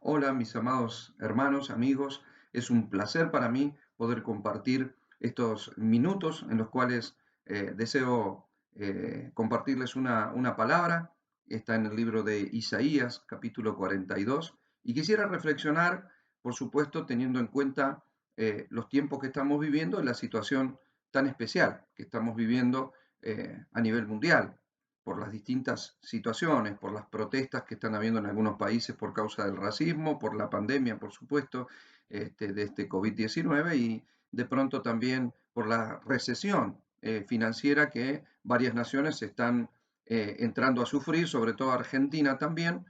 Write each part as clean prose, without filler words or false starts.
Hola, mis amados hermanos, amigos. Es un placer para mí poder compartir estos minutos en los cuales deseo compartirles una palabra. Está en el libro de Isaías, capítulo 42. Y quisiera reflexionar, por supuesto, teniendo en cuenta los tiempos que estamos viviendo y la situación tan especial que estamos viviendo a nivel mundial por las distintas situaciones, por las protestas que están habiendo en algunos países por causa del racismo, por la pandemia, por supuesto, de este COVID-19 y de pronto también por la recesión financiera que varias naciones están entrando a sufrir, sobre todo Argentina también,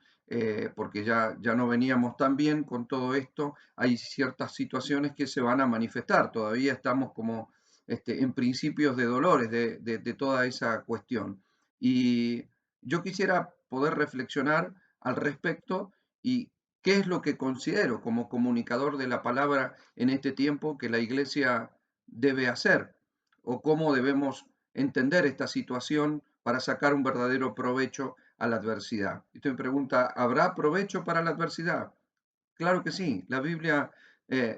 porque ya no veníamos tan bien con todo esto. Hay ciertas situaciones que se van a manifestar, todavía estamos como en principios de dolores de toda esa cuestión. Y yo quisiera poder reflexionar al respecto y qué es lo que considero como comunicador de la palabra en este tiempo que la iglesia debe hacer o cómo debemos entender esta situación para sacar un verdadero provecho a la adversidad. Y usted me pregunta, ¿habrá provecho para la adversidad? Claro que sí, la Biblia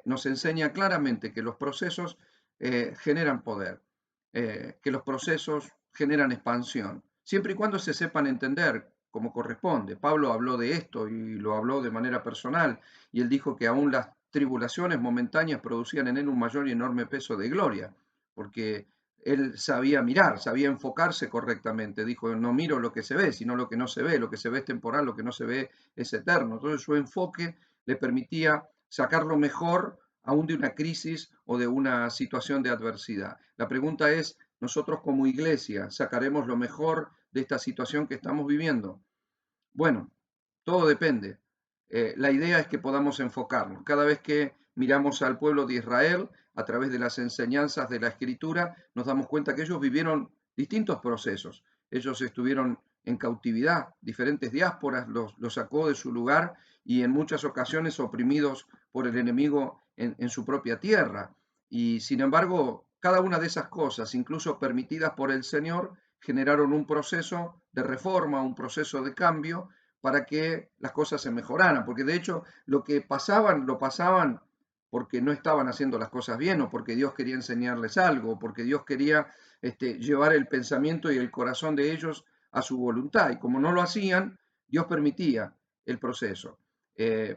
nos enseña claramente que los procesos generan poder, que los procesos generan expansión, siempre y cuando se sepan entender como corresponde. Pablo habló de esto y lo habló de manera personal, y él dijo que aún las tribulaciones momentáneas producían en él un mayor y enorme peso de gloria, porque él sabía mirar, sabía enfocarse correctamente. Dijo, no miro lo que se ve, sino lo que no se ve. Lo que se ve es temporal, lo que no se ve es eterno. Entonces su enfoque le permitía sacar lo mejor aún de una crisis o de una situación de adversidad. La pregunta es, ¿nosotros como iglesia sacaremos lo mejor de esta situación que estamos viviendo? Bueno, todo depende. La idea es que podamos enfocarnos. Cada vez que miramos al pueblo de Israel a través de las enseñanzas de la Escritura, nos damos cuenta que ellos vivieron distintos procesos. Ellos estuvieron en cautividad, diferentes diásporas los sacó de su lugar y en muchas ocasiones oprimidos por el enemigo en su propia tierra. Y sin embargo, cada una de esas cosas, incluso permitidas por el Señor, generaron un proceso de reforma, un proceso de cambio para que las cosas se mejoraran, porque de hecho lo que pasaban, lo pasaban porque no estaban haciendo las cosas bien o porque Dios quería enseñarles algo, o porque Dios quería llevar el pensamiento y el corazón de ellos a su voluntad. Y como no lo hacían, Dios permitía el proceso. Eh,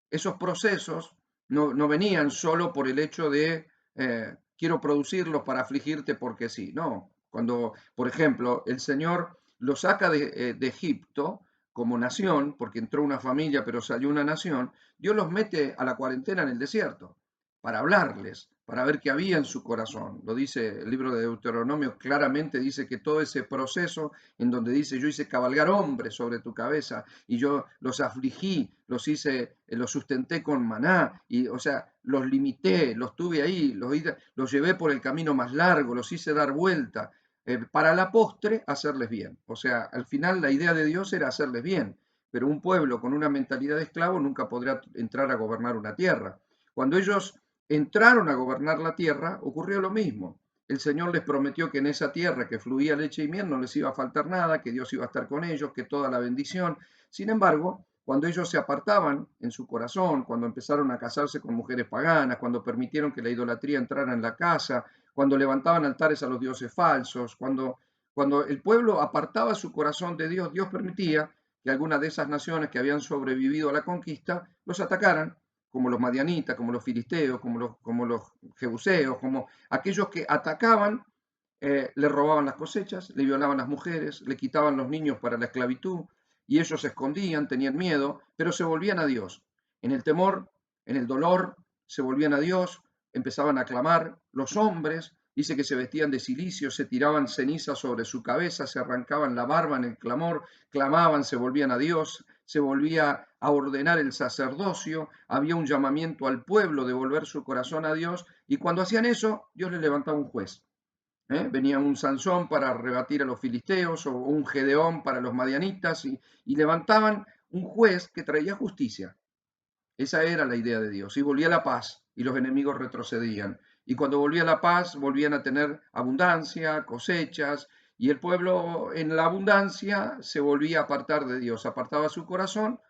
Esos procesos no venían solo por el hecho de quiero producirlos para afligirte porque sí. No, cuando, por ejemplo, el Señor lo saca de Egipto, como nación, porque entró una familia pero salió una nación, Dios los mete a la cuarentena en el desierto para hablarles, para ver qué había en su corazón. Lo dice el libro de Deuteronomio, claramente dice que todo ese proceso en donde dice yo hice cabalgar hombres sobre tu cabeza y yo los afligí, los hice, los sustenté con maná y o sea, los limité, los tuve ahí, los llevé por el camino más largo, los hice dar vuelta, para la postre hacerles bien. O sea, al final la idea de Dios era hacerles bien, pero un pueblo con una mentalidad de esclavo nunca podrá entrar a gobernar una tierra. Cuando ellos entraron a gobernar la tierra, ocurrió lo mismo. El Señor les prometió que en esa tierra que fluía leche y miel no les iba a faltar nada, que Dios iba a estar con ellos, que toda la bendición. Sin embargo, cuando ellos se apartaban en su corazón, cuando empezaron a casarse con mujeres paganas, cuando permitieron que la idolatría entrara en la casa, cuando levantaban altares a los dioses falsos, cuando el pueblo apartaba su corazón de Dios, Dios permitía que algunas de esas naciones que habían sobrevivido a la conquista los atacaran, como los madianitas, como los filisteos, como los jebuseos, como aquellos que atacaban, le robaban las cosechas, le violaban las mujeres, le quitaban los niños para la esclavitud, y ellos se escondían, tenían miedo, pero se volvían a Dios. En el temor, en el dolor, se volvían a Dios, empezaban a clamar. Los hombres, dice que se vestían de cilicio, se tiraban ceniza sobre su cabeza, se arrancaban la barba en el clamor, clamaban, se volvían a Dios, se volvía a ordenar el sacerdocio, había un llamamiento al pueblo de volver su corazón a Dios, y cuando hacían eso, Dios les levantaba un juez. Venía un Sansón para rebatir a los filisteos o un Gedeón para los madianitas y levantaban un juez que traía justicia. Esa era la idea de Dios. Y volvía la paz y los enemigos retrocedían. Y cuando volvía la paz, volvían a tener abundancia, cosechas, y el pueblo en la abundancia se volvía a apartar de Dios, apartaba su corazón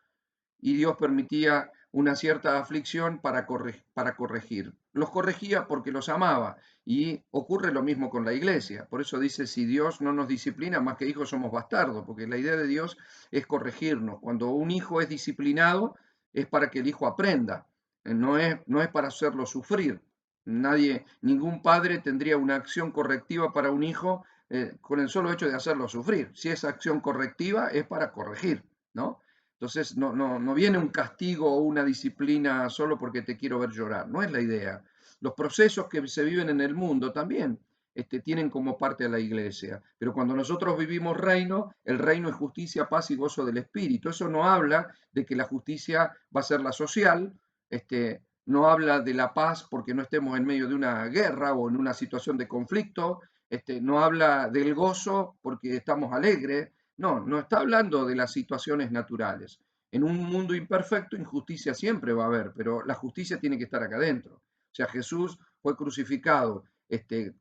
y Dios permitía una cierta aflicción para corregir. Los corregía porque los amaba y ocurre lo mismo con la iglesia. Por eso dice, si Dios no nos disciplina, más que hijos somos bastardos, porque la idea de Dios es corregirnos. Cuando un hijo es disciplinado es para que el hijo aprenda, no es para hacerlo sufrir. Nadie, ningún padre tendría una acción correctiva para un hijo con el solo hecho de hacerlo sufrir. Si esa acción correctiva es para corregir, ¿no? Entonces no viene un castigo o una disciplina solo porque te quiero ver llorar, no es la idea. Los procesos que se viven en el mundo también tienen como parte a la iglesia, pero cuando nosotros vivimos reino, el reino es justicia, paz y gozo del Espíritu. Eso no habla de que la justicia va a ser la social, no habla de la paz porque no estemos en medio de una guerra o en una situación de conflicto, no habla del gozo porque estamos alegres, no está hablando de las situaciones naturales. En un mundo imperfecto, injusticia siempre va a haber, pero la justicia tiene que estar acá adentro. O sea, Jesús fue crucificado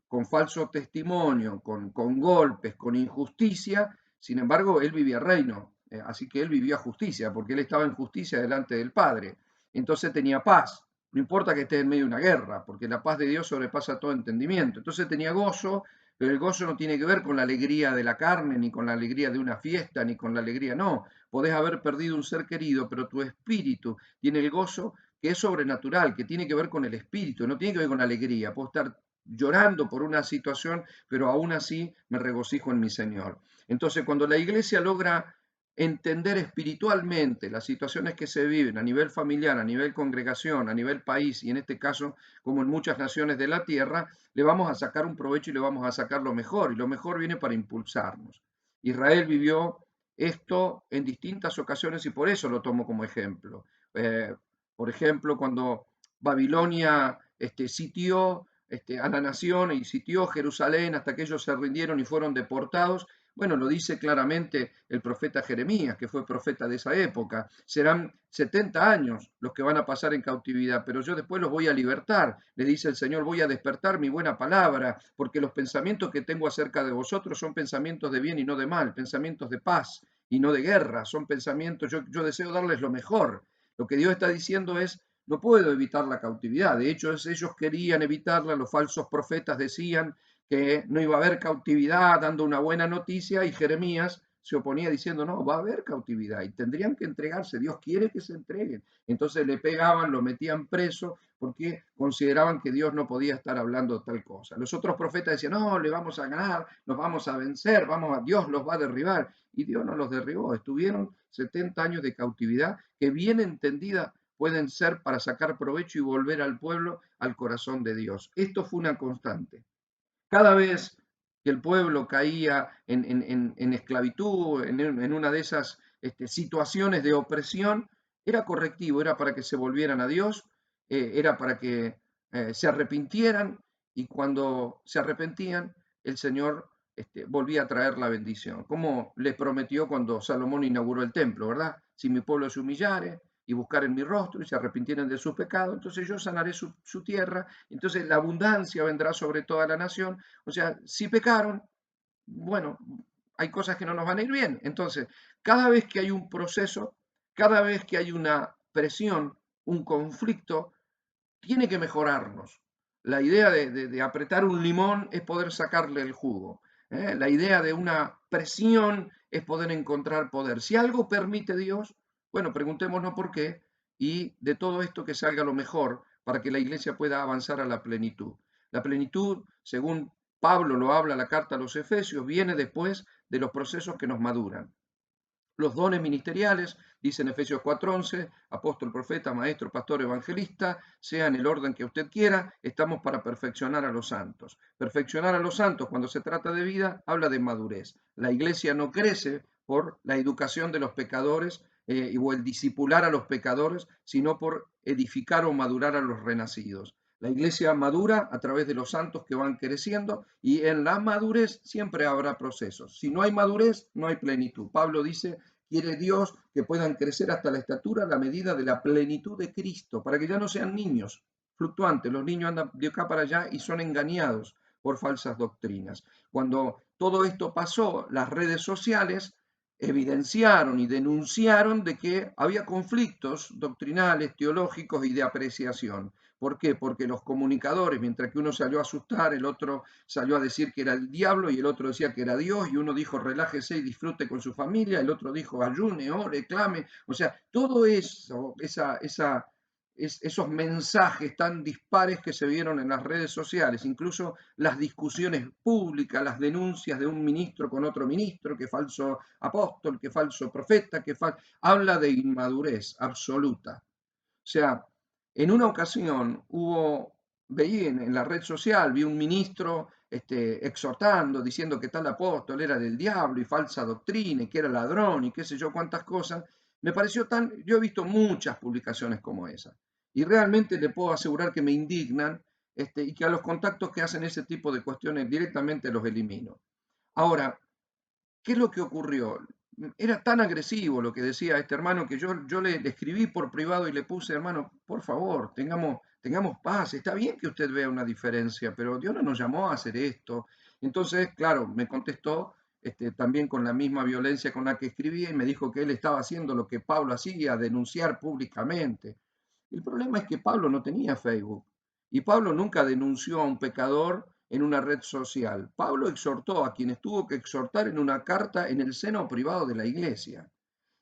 con falso testimonio, con golpes, con injusticia, sin embargo, él vivía reino, así que él vivía justicia, porque él estaba en justicia delante del Padre. Entonces tenía paz, no importa que esté en medio de una guerra, porque la paz de Dios sobrepasa todo entendimiento. Entonces tenía gozo, pero el gozo no tiene que ver con la alegría de la carne, ni con la alegría de una fiesta, ni con la alegría, no. Podés haber perdido un ser querido, pero tu espíritu tiene el gozo que es sobrenatural, que tiene que ver con el espíritu, no tiene que ver con la alegría. Puedo estar llorando por una situación, pero aún así me regocijo en mi Señor. Entonces, cuando la iglesia logra entender espiritualmente las situaciones que se viven a nivel familiar, a nivel congregación, a nivel país y en este caso, como en muchas naciones de la tierra, le vamos a sacar un provecho y le vamos a sacar lo mejor y lo mejor viene para impulsarnos. Israel vivió esto en distintas ocasiones y por eso lo tomo como ejemplo. Por ejemplo, cuando Babilonia sitió a la nación y sitió Jerusalén hasta que ellos se rindieron y fueron deportados, bueno, lo dice claramente el profeta Jeremías, que fue profeta de esa época. Serán 70 años los que van a pasar en cautividad, pero yo después los voy a libertar. Le dice el Señor, voy a despertar mi buena palabra, porque los pensamientos que tengo acerca de vosotros son pensamientos de bien y no de mal, pensamientos de paz y no de guerra, son pensamientos, yo deseo darles lo mejor. Lo que Dios está diciendo es, no puedo evitar la cautividad. De hecho, ellos querían evitarla, los falsos profetas decían que no iba a haber cautividad, dando una buena noticia, y Jeremías se oponía diciendo, no, va a haber cautividad y tendrían que entregarse, Dios quiere que se entreguen. Entonces le pegaban, lo metían preso porque consideraban que Dios no podía estar hablando tal cosa. Los otros profetas decían, no, le vamos a ganar, nos vamos a vencer, Dios los va a derribar. Y Dios no los derribó, estuvieron 70 años de cautividad que bien entendida pueden ser para sacar provecho y volver al pueblo al corazón de Dios. Esto fue una constante. Cada vez que el pueblo caía en esclavitud, en una de esas situaciones de opresión, era correctivo, era para que se volvieran a Dios, era para que se arrepintieran y cuando se arrepentían, el Señor volvía a traer la bendición, como le prometió cuando Salomón inauguró el templo, ¿verdad? Si mi pueblo se humillare y buscar en mi rostro y se arrepintieren de sus pecados, entonces yo sanaré su tierra, entonces la abundancia vendrá sobre toda la nación. O sea, si pecaron, bueno, hay cosas que no nos van a ir bien. Entonces, cada vez que hay un proceso, cada vez que hay una presión, un conflicto, tiene que mejorarnos. La idea de apretar un limón es poder sacarle el jugo. La idea de una presión es poder encontrar poder. Si algo permite Dios, bueno, preguntémonos por qué y de todo esto que salga lo mejor para que la iglesia pueda avanzar a la plenitud. La plenitud, según Pablo lo habla la carta a los Efesios, viene después de los procesos que nos maduran. Los dones ministeriales, dice en Efesios 4:11, apóstol, profeta, maestro, pastor, evangelista, sea en el orden que usted quiera, estamos para perfeccionar a los santos. Perfeccionar a los santos cuando se trata de vida habla de madurez. La iglesia no crece por la educación de los pecadores o el discipular a los pecadores, sino por edificar o madurar a los renacidos. La iglesia madura a través de los santos que van creciendo y en la madurez siempre habrá procesos. Si no hay madurez, no hay plenitud. Pablo dice, quiere Dios que puedan crecer hasta la estatura, la medida de la plenitud de Cristo, para que ya no sean niños fluctuantes. Los niños andan de acá para allá y son engañados por falsas doctrinas. Cuando todo esto pasó, las redes sociales evidenciaron y denunciaron de que había conflictos doctrinales, teológicos y de apreciación. ¿Por qué? Porque los comunicadores, mientras que uno salió a asustar, el otro salió a decir que era el diablo y el otro decía que era Dios, y uno dijo relájese y disfrute con su familia, el otro dijo ayune, ore, clame. O sea, todo eso, esos mensajes tan dispares que se vieron en las redes sociales, incluso las discusiones públicas, las denuncias de un ministro con otro ministro, que falso apóstol, que falso profeta, habla de inmadurez absoluta. O sea, en una ocasión veí en la red social, vi un ministro exhortando, diciendo que tal apóstol era del diablo y falsa doctrina y que era ladrón y qué sé yo cuántas cosas. Me pareció yo he visto muchas publicaciones como esa y realmente le puedo asegurar que me indignan y que a los contactos que hacen ese tipo de cuestiones directamente los elimino. Ahora, ¿qué es lo que ocurrió? Era tan agresivo lo que decía este hermano que yo le escribí por privado y le puse, hermano, por favor, tengamos paz. Está bien que usted vea una diferencia, pero Dios no nos llamó a hacer esto. Entonces, claro, me contestó también con la misma violencia con la que escribía y me dijo que él estaba haciendo lo que Pablo hacía, denunciar públicamente. El problema es que Pablo no tenía Facebook y Pablo nunca denunció a un pecador en una red social. Pablo exhortó a quienes tuvo que exhortar en una carta en el seno privado de la iglesia.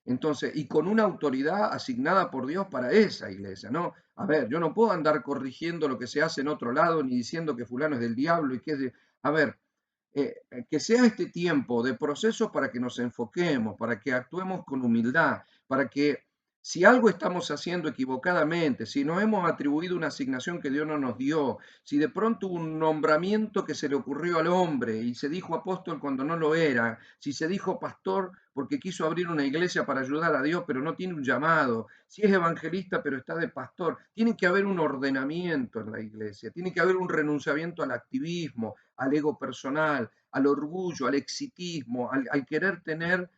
Entonces, y con una autoridad asignada por Dios para esa iglesia, ¿no? A ver, yo no puedo andar corrigiendo lo que se hace en otro lado, ni diciendo que fulano es del diablo y que es de... A ver, que sea este tiempo de proceso para que nos enfoquemos, para que actuemos con humildad, para que si algo estamos haciendo equivocadamente, si nos hemos atribuido una asignación que Dios no nos dio, si de pronto hubo un nombramiento que se le ocurrió al hombre y se dijo apóstol cuando no lo era, si se dijo pastor porque quiso abrir una iglesia para ayudar a Dios pero no tiene un llamado, si es evangelista pero está de pastor, tiene que haber un ordenamiento en la iglesia, tiene que haber un renunciamiento al activismo, al ego personal, al orgullo, al exitismo, al querer tener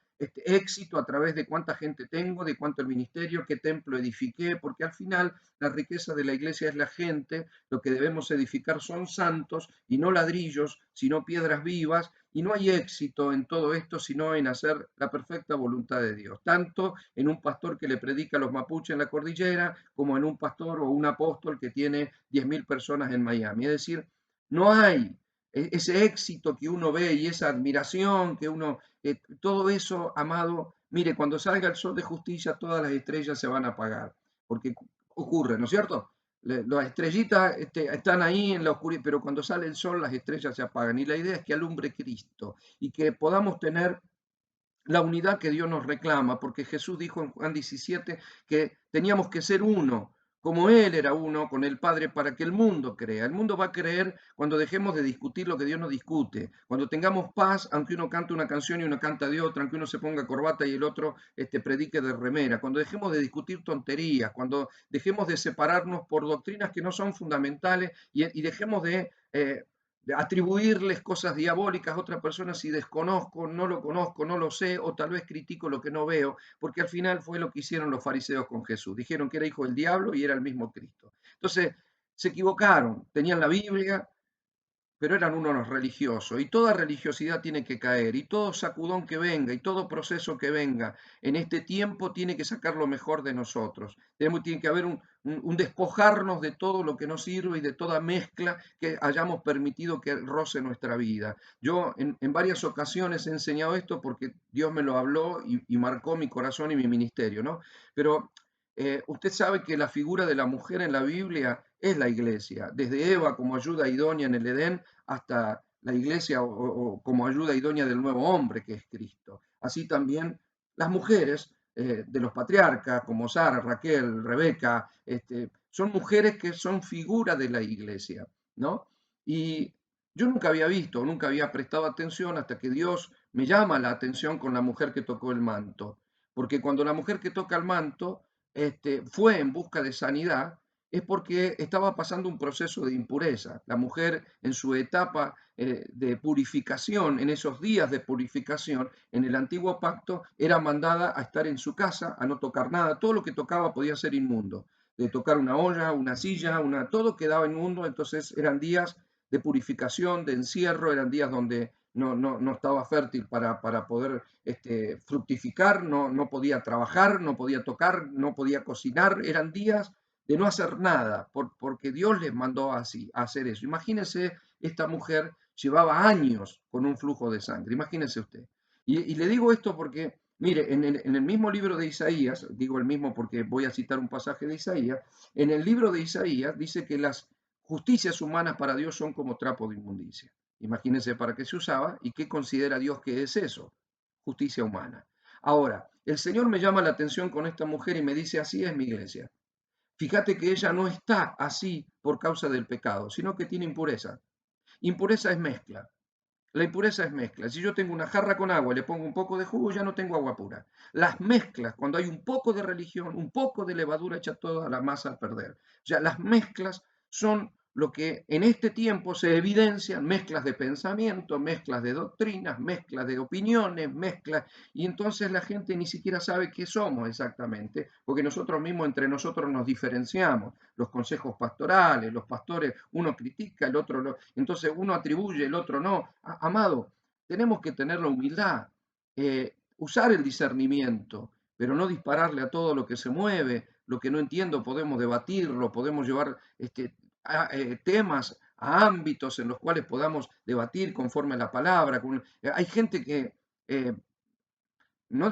éxito a través de cuánta gente tengo, de cuánto el ministerio, qué templo edifiqué, porque al final la riqueza de la iglesia es la gente, lo que debemos edificar son santos y no ladrillos, sino piedras vivas, y no hay éxito en todo esto sino en hacer la perfecta voluntad de Dios, tanto en un pastor que le predica a los mapuches en la cordillera, como en un pastor o un apóstol que tiene 10.000 personas en Miami. Es decir, no hay ese éxito que uno ve y esa admiración que uno, todo eso, amado, mire, cuando salga el sol de justicia, todas las estrellas se van a apagar, porque ocurre, ¿no es cierto? Las estrellitas están ahí en la oscuridad, pero cuando sale el sol, las estrellas se apagan. Y la idea es que alumbre Cristo y que podamos tener la unidad que Dios nos reclama, porque Jesús dijo en Juan 17 que teníamos que ser uno, como Él era uno con el Padre, para que el mundo crea. El mundo va a creer cuando dejemos de discutir lo que Dios no discute, cuando tengamos paz, aunque uno cante una canción y uno canta de otra, aunque uno se ponga corbata y el otro predique de remera, cuando dejemos de discutir tonterías, cuando dejemos de separarnos por doctrinas que no son fundamentales y dejemos de atribuirles cosas diabólicas a otras personas si desconozco, no lo conozco, no lo sé, o tal vez critico lo que no veo, porque al final fue lo que hicieron los fariseos con Jesús. Dijeron que era hijo del diablo y era el mismo Cristo. Entonces, se equivocaron, tenían la Biblia, pero eran unos religiosos y toda religiosidad tiene que caer y todo sacudón que venga y todo proceso que venga en este tiempo tiene que sacar lo mejor de nosotros. Tiene que haber un despojarnos de todo lo que nos sirve y de toda mezcla que hayamos permitido que roce nuestra vida. Yo en varias ocasiones he enseñado esto porque Dios me lo habló y marcó mi corazón y mi ministerio, ¿no? Pero usted sabe que la figura de la mujer en la Biblia es la iglesia, desde Eva como ayuda idónea en el Edén hasta la iglesia o como ayuda idónea del nuevo hombre que es Cristo. Así también las mujeres de los patriarcas como Sara, Raquel, Rebeca, son mujeres que son figura de la iglesia, ¿no? Y yo nunca había visto, nunca había prestado atención hasta que Dios me llama la atención con la mujer que tocó el manto. Porque cuando la mujer que toca el manto fue en busca de sanidad, es porque estaba pasando un proceso de impureza. La mujer en su etapa de purificación, en esos días de purificación, en el antiguo pacto, era mandada a estar en su casa, a no tocar nada. Todo lo que tocaba podía ser inmundo. De tocar una olla, una silla, todo quedaba inmundo. Entonces eran días de purificación, de encierro, eran días donde no estaba fértil para poder fructificar, no podía trabajar, no podía tocar, no podía cocinar, eran días de no hacer nada, porque Dios les mandó así, a hacer eso. Imagínense, esta mujer llevaba años con un flujo de sangre, imagínense usted. Y le digo esto porque, mire, en el mismo libro de Isaías, digo el mismo porque voy a citar un pasaje de Isaías, en el libro de Isaías dice que las justicias humanas para Dios son como trapo de inmundicia. Imagínense para qué se usaba y qué considera Dios que es eso, justicia humana. Ahora, el Señor me llama la atención con esta mujer y me dice, así es mi iglesia. Fíjate que ella no está así por causa del pecado, sino que tiene impureza. Impureza es mezcla. La impureza es mezcla. Si yo tengo una jarra con agua y le pongo un poco de jugo, ya no tengo agua pura. Las mezclas, cuando hay un poco de religión, un poco de levadura, echa toda la masa a perder. O sea, las mezclas son lo que en este tiempo se evidencian, mezclas de pensamiento, mezclas de doctrinas, mezclas de opiniones, mezclas, y entonces la gente ni siquiera sabe qué somos exactamente, porque nosotros mismos entre nosotros nos diferenciamos, los consejos pastorales, los pastores, uno critica, el otro no, entonces uno atribuye, el otro no. Amado, tenemos que tener la humildad, usar el discernimiento, pero no dispararle a todo lo que se mueve, lo que no entiendo podemos debatirlo, podemos llevar temas a ámbitos en los cuales podamos debatir conforme a la palabra. Hay gente que no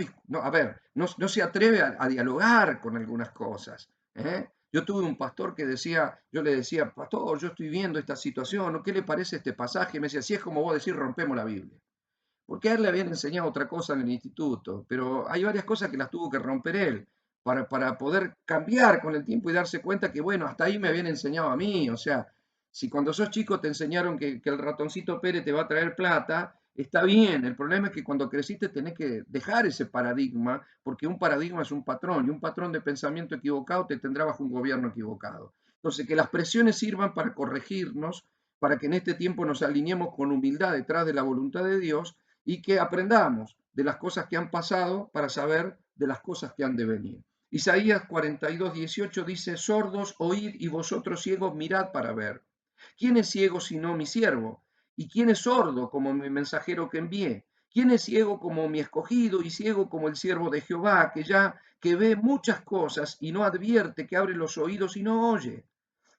se atreve a dialogar con algunas cosas. ¿Eh? Yo tuve un pastor que decía, yo le decía, pastor, yo estoy viendo esta situación, ¿no? ¿Qué le parece este pasaje? Me decía, si es como vos decís, rompemos la Biblia. Porque a él le habían enseñado otra cosa en el instituto, pero hay varias cosas que las tuvo que romper él para poder cambiar con el tiempo y darse cuenta que, bueno, hasta ahí me habían enseñado a mí. O sea, si cuando sos chico te enseñaron que el ratoncito Pérez te va a traer plata, está bien. El problema es que cuando creciste tenés que dejar ese paradigma, porque un paradigma es un patrón y un patrón de pensamiento equivocado te tendrá bajo un gobierno equivocado. Entonces, que las presiones sirvan para corregirnos, para que en este tiempo nos alineemos con humildad detrás de la voluntad de Dios y que aprendamos de las cosas que han pasado para saber de las cosas que han de venir. Isaías 42:18 dice, sordos, oíd y vosotros ciegos mirad para ver. ¿Quién es ciego sino mi siervo? ¿Y quién es sordo como mi mensajero que envié? ¿Quién es ciego como mi escogido y ciego como el siervo de Jehová, que ve muchas cosas y no advierte, que abre los oídos y no oye?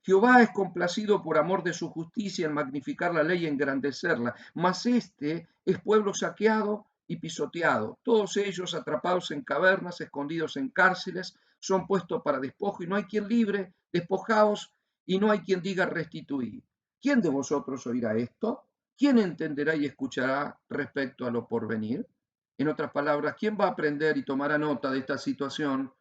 Jehová es complacido por amor de su justicia en magnificar la ley y engrandecerla, mas este es pueblo saqueado y pisoteado. Todos ellos atrapados en cavernas, escondidos en cárceles, son puestos para despojo y no hay quien libre, despojaos y no hay quien diga restituir. ¿Quién de vosotros oirá esto? ¿Quién entenderá y escuchará respecto a lo porvenir? En otras palabras, ¿quién va a aprender y tomará nota de esta situación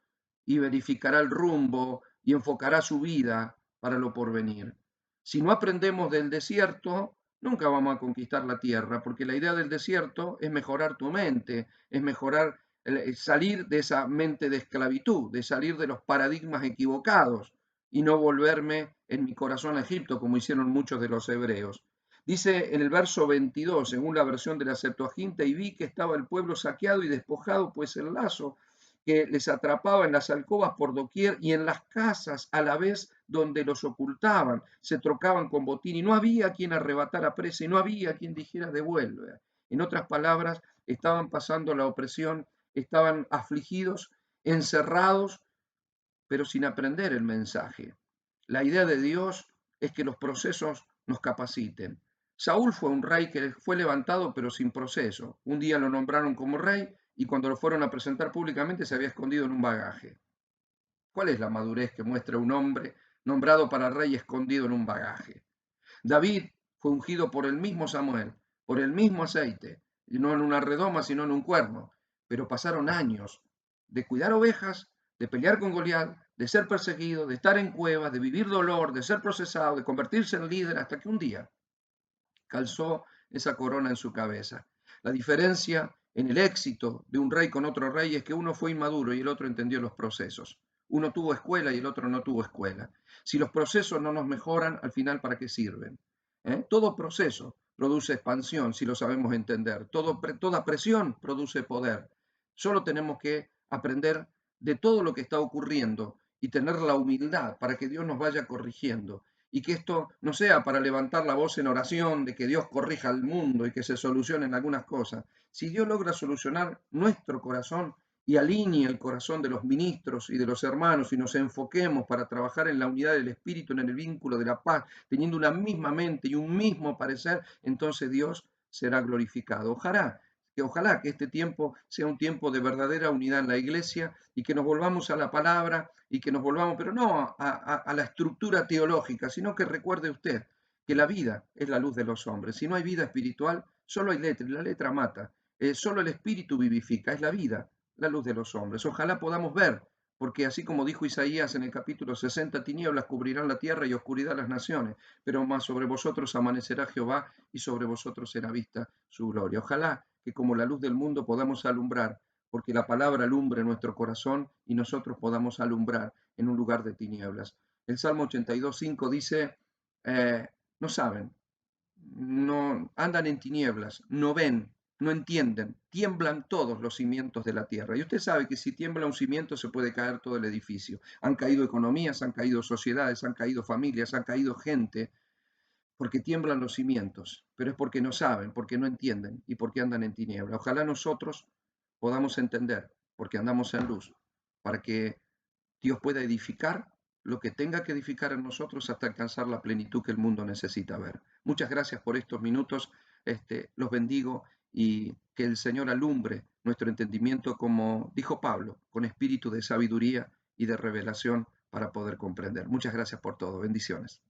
y verificará el rumbo y enfocará su vida para lo porvenir? Si no aprendemos del desierto, nunca vamos a conquistar la tierra, porque la idea del desierto es mejorar tu mente, es mejorar, salir de esa mente de esclavitud, de salir de los paradigmas equivocados y no volverme en mi corazón a Egipto, como hicieron muchos de los hebreos. Dice en el verso 22, según la versión de la Septuaginta, y vi que estaba el pueblo saqueado y despojado, pues el lazo que les atrapaba en las alcobas por doquier y en las casas a la vez donde los ocultaban, se trocaban con botín y no había quien arrebatara presa y no había quien dijera devuelve. En otras palabras, estaban pasando la opresión, estaban afligidos, encerrados, pero sin aprender el mensaje. La idea de Dios es que los procesos nos capaciten. Saúl fue un rey que fue levantado pero sin proceso. Un día lo nombraron como rey y cuando lo fueron a presentar públicamente se había escondido en un bagaje. ¿Cuál es la madurez que muestra un hombre nombrado para rey escondido en un bagaje? David fue ungido por el mismo Samuel, por el mismo aceite, y no en una redoma, sino en un cuerno. Pero pasaron años de cuidar ovejas, de pelear con Goliat, de ser perseguido, de estar en cuevas, de vivir dolor, de ser procesado, de convertirse en líder, hasta que un día calzó esa corona en su cabeza. La diferencia en el éxito de un rey con otro rey es que uno fue inmaduro y el otro entendió los procesos. Uno tuvo escuela y el otro no tuvo escuela. Si los procesos no nos mejoran, al final, ¿para qué sirven? Todo proceso produce expansión, si lo sabemos entender. Toda presión produce poder. Solo tenemos que aprender de todo lo que está ocurriendo y tener la humildad para que Dios nos vaya corrigiendo y que esto no sea para levantar la voz en oración de que Dios corrija al mundo y que se solucionen algunas cosas. Si Dios logra solucionar nuestro corazón y alinee el corazón de los ministros y de los hermanos y nos enfoquemos para trabajar en la unidad del Espíritu, en el vínculo de la paz, teniendo una misma mente y un mismo parecer, entonces Dios será glorificado. Ojalá que este tiempo sea un tiempo de verdadera unidad en la iglesia y que nos volvamos a la palabra y que nos volvamos, pero no a la estructura teológica, sino que recuerde usted que la vida es la luz de los hombres. Si no hay vida espiritual, solo hay letra y la letra mata. Solo el espíritu vivifica, es la vida, la luz de los hombres. Ojalá podamos ver, porque así como dijo Isaías en el capítulo 60, tinieblas cubrirán la tierra y oscuridad las naciones, pero más sobre vosotros amanecerá Jehová y sobre vosotros será vista su gloria. Ojalá que como la luz del mundo podamos alumbrar, porque la palabra alumbre nuestro corazón y nosotros podamos alumbrar en un lugar de tinieblas. El Salmo 82:5 dice, no saben, no andan en tinieblas, no ven, no entienden, tiemblan todos los cimientos de la tierra. Y usted sabe que si tiembla un cimiento se puede caer todo el edificio. Han caído economías, han caído sociedades, han caído familias, han caído gente, porque tiemblan los cimientos, pero es porque no saben, porque no entienden y porque andan en tiniebla. Ojalá nosotros podamos entender, porque andamos en luz, para que Dios pueda edificar lo que tenga que edificar en nosotros hasta alcanzar la plenitud que el mundo necesita ver. Muchas gracias por estos minutos, los bendigo y que el Señor alumbre nuestro entendimiento, como dijo Pablo, con espíritu de sabiduría y de revelación para poder comprender. Muchas gracias por todo. Bendiciones.